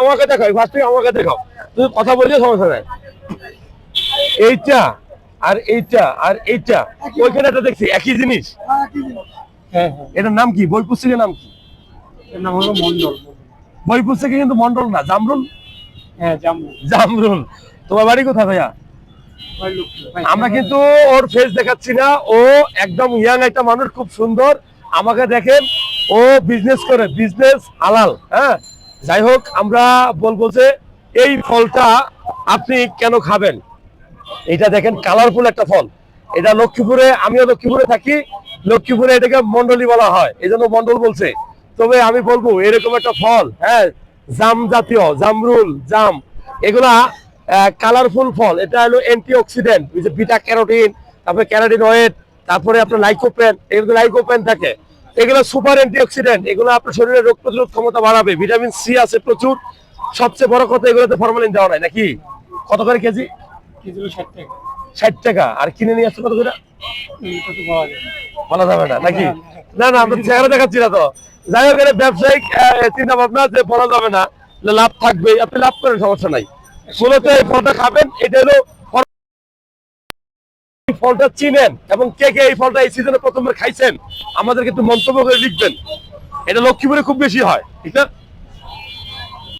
আমাকে দেখাও, ফার্স্ট থেকে আমাকে দেখাও, তুমি কথা বললে সমস্যা নাই। এইটা আর এইটা আর এইটা ওইখানে একটা দেখছি একই জিনিস। এটার নাম কি? বই পুস্তকের নাম কি? এর নাম হলো মন্ডল। বই পুস্তকে কিন্তু মন্ডল না, জামরুল। হ্যাঁ, জামরুল। জামরুল। তোমার বাড়ি কোথায় ভাইয়া? আমরা কিন্তু ওর ফেস দেখাচ্ছি না, ও একদম ইয়াং একটা মানুষ, খুব সুন্দর। আমাকে দেখেন, ও বিজনেস করে, বিজনেস হালাল। হ্যাঁ, যাই হোক, আমরা বলবো যে এই ফলটা আপনি কেন খাবেন। এটা দেখেন কালারফুল একটা ফল। এটা লক্ষ্মীপুরে, আমিও লক্ষ্মীপুরে থাকি, লক্ষ্মীপুরে এটাকে মন্ডলী বলা হয়, এই জন্য মন্ডল বলছে। তবে আমি বলবো এরকম একটা ফল, হ্যাঁ, জাম জাতীয়, জামরুল, জাম, এগুলা কালারফুল ফল। এটা হলো অ্যান্টিঅক্সিডেন্ট, বিটা ক্যারোটিন, তারপরে ক্যারোটিনয়েড, তারপরে আপনার লাইকোপেন, এগুলো লাইকোপেন থাকে, এগুলো সুপার অ্যান্টিঅক্সিডেন্ট। এগুলো আপনার শরীরে রোগ প্রতিরোধ ক্ষমতা বাড়াবে। ভিটামিন সি আছে প্রচুর। সবচেয়ে বড় কথা, এগুলোতে ফরমালিন দেওয়া নাই। নাকি কত করে কেজি? 60 টাকা। আর কিনে নিয়ে আসছে কত করে? বলা যাবে না নাকি? না না, আমরা চেহারা দেখাচ্ছি না তো। যাই হোক, এটা ব্যবসায়িক চিন্তা ভাবনা, যে বলা যাবে না, লাভ থাকবে, আপনি লাভ করেন, সমস্যা নাই। মূলত এই ফলটা খাবেন, এটা হলো ফলটা চিনেন, এবং কে কে এই ফলটা এই সিজনে প্রথমবার খাইছেন আমাদেরকে একটু মন্তব্য করে লিখবেন। এটা লক্ষ্মীপুরে খুব বেশি হয়, ঠিক না?